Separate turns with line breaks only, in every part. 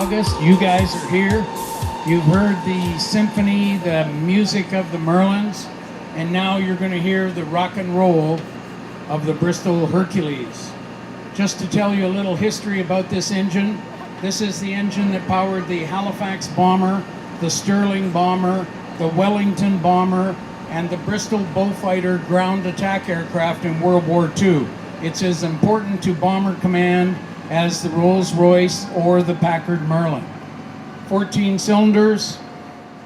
August. You guys are here. You've heard the symphony, the music of the Merlins, and now you're going to hear the rock and roll of the Bristol Hercules. Just to tell you a little history about this engine, this is the engine that powered the Halifax bomber, the Stirling bomber, the Wellington bomber, and the Bristol Bullfighter ground attack aircraft in World War II. It's as important to Bomber Command as the Rolls-Royce or the Packard Merlin. 14 cylinders,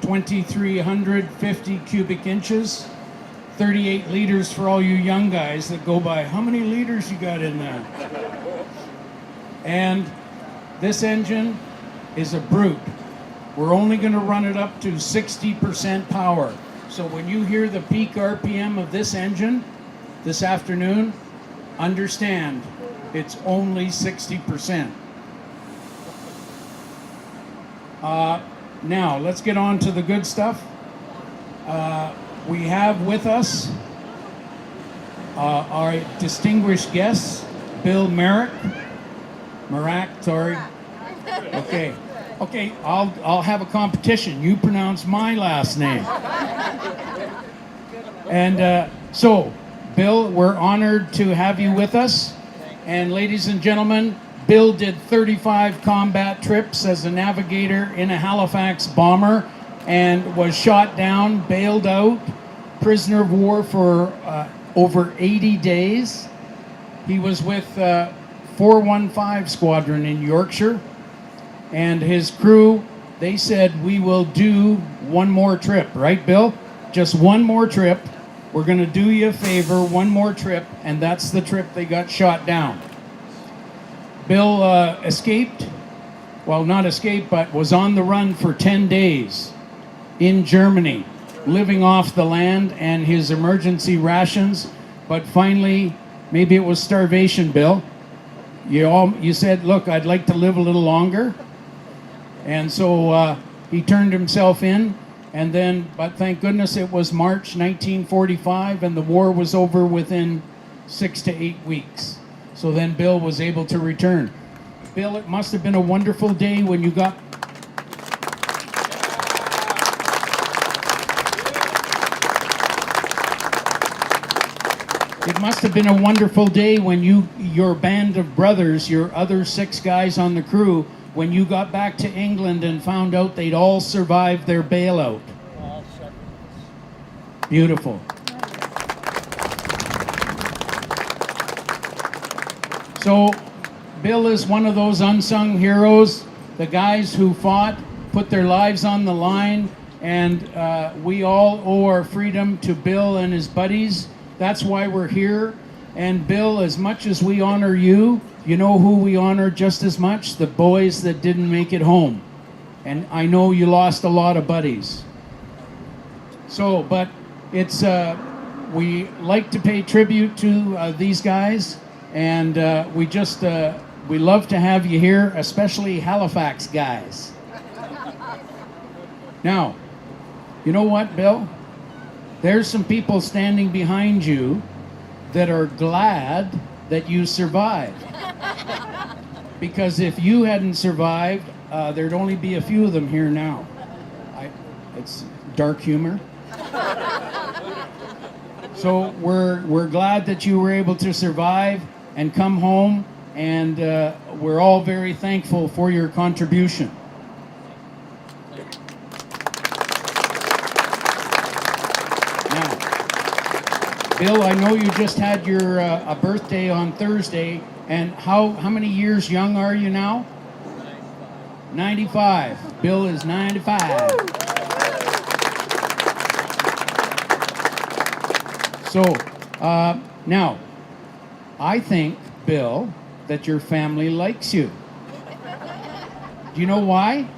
2,350 cubic inches, 38 liters for all you young guys that go by. How many liters you got in that? And this engine is a brute. We're only going to run it up to 60% power. So when you hear the peak RPM of this engine this afternoon, understand it's only 60%. Now, let's get on to the good stuff. We have with us our distinguished guests, Bill Marak, sorry. Okay, I'll have a competition. You pronounce my last name. And so, Bill, we're honored to have you with us. And ladies and gentlemen, Bill did 35 combat trips as a navigator in a Halifax bomber and was shot down, bailed out, prisoner of war for over 80 days. He was with 415 Squadron in Yorkshire. And his crew, they said, we will do one more trip, right, Bill? Just one more trip. We're going to do you a favor, one more trip, and that's the trip they got shot down. Bill escaped, well, not escaped, but was on the run for 10 days in Germany, living off the land and his emergency rations. But finally, maybe it was starvation, Bill. You said, look, I'd like to live a little longer. And so he turned himself in, and then, but thank goodness it was March 1945, and the war was over within 6 to 8 weeks. So then Bill was able to return. Bill, it must have been a wonderful day when you got... It must have been a wonderful day when your band of brothers, your other 6 guys on the crew, when you got back to England and found out they'd all survived their bailout. Beautiful. So, Bill is one of those unsung heroes, the guys who fought, put their lives on the line, and we all owe our freedom to Bill and his buddies. That's why we're here. And Bill, as much as we honor you, you know who we honor just as much? The boys that didn't make it home. And I know you lost a lot of buddies. So, but it's, we like to pay tribute to these guys, and we love to have you here, especially Halifax guys. Now, you know what, Bill? There's some people standing behind you that are glad that you survived. Because if you hadn't survived, there'd only be a few of them here now. It's dark humor. So we're glad that you were able to survive and come home, and we're all very thankful for your contribution. Bill, I know you just had your a birthday on Thursday, and how many years young are you now? 95. Bill is 95. So, now, I think, Bill, that your family likes you. Do you know why?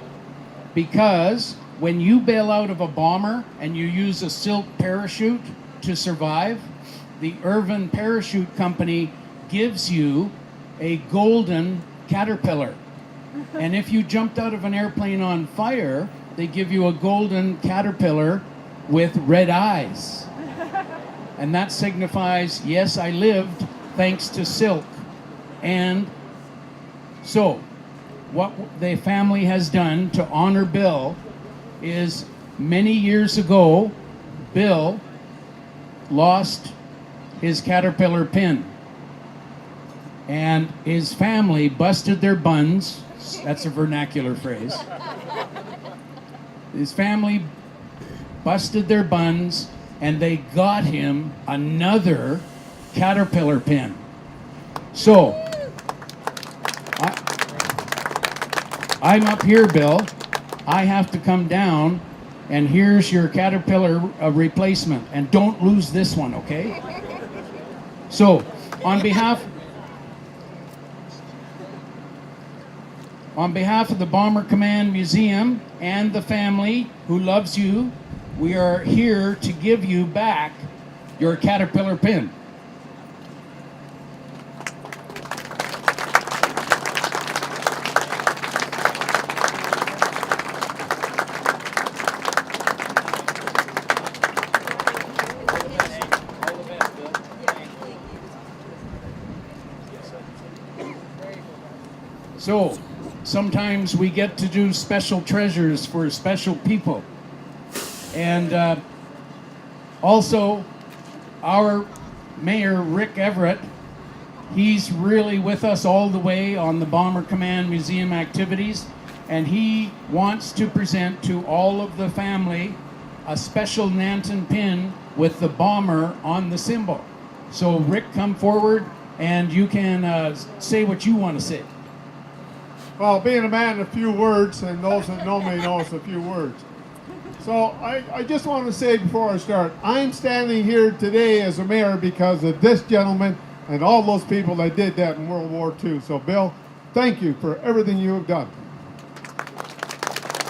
Because when you bail out of a bomber and you use a silk parachute to survive, the Irvin Parachute Company gives you a golden Caterpillar. And if you jumped out of an airplane on fire, they give you a golden Caterpillar with red eyes. And that signifies, yes, I lived thanks to silk. And so, what the family has done to honor Bill is many years ago, Bill lost his Caterpillar pin. And his family busted their buns. That's a vernacular phrase. His family busted their buns and they got him another Caterpillar pin. So, I'm up here, Bill. I have to come down, and here's your Caterpillar replacement. And don't lose this one, okay? So, on behalf of the Bomber Command Museum and the family who loves you, we are here to give you back your Caterpillar pin. So, sometimes we get to do special treasures for special people. And also, our mayor, Rick Everett, he's really with us all the way on the Bomber Command Museum activities, and he wants to present to all of the family a special Nanton pin with the bomber on the symbol. So Rick, come forward and you can say what you want to say.
Well, being a man of few words, and those that know me know a few words. So I just want to say before I start, I'm standing here today as a mayor because of this gentleman and all those people that did that in World War II. So Bill, thank you for everything you have done.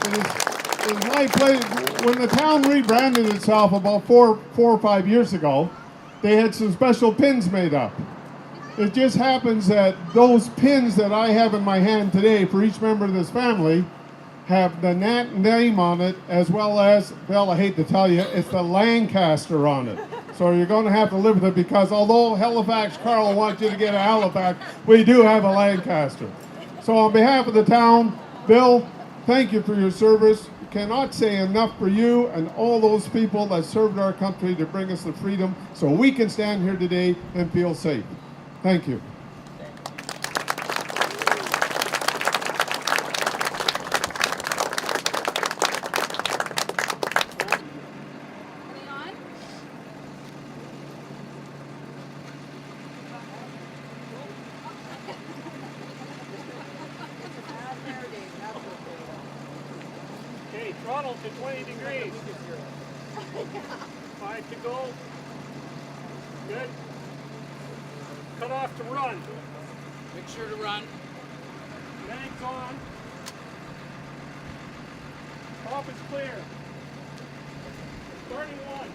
It is my pleasure. When the town rebranded itself about four or 5 years ago, they had some special pins made up. It just happens that those pins that I have in my hand today for each member of this family have the Nat name on it, as well as, Bill, I hate to tell you, it's the Lancaster on it. So you're going to have to live with it because although Halifax, Carl wants you to get a Halifax, we do have a Lancaster. So on behalf of the town, Bill, thank you for your service. Cannot say enough for you and all those people that served our country to bring us the freedom so we can stand here today and feel safe. Thank you.
Okay, throttle to 20 degrees. 5 to go. Good. Cut off to run.
Make sure to run.
Mags on. Off is clear. Starting one.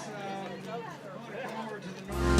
I'm going to come over to the north.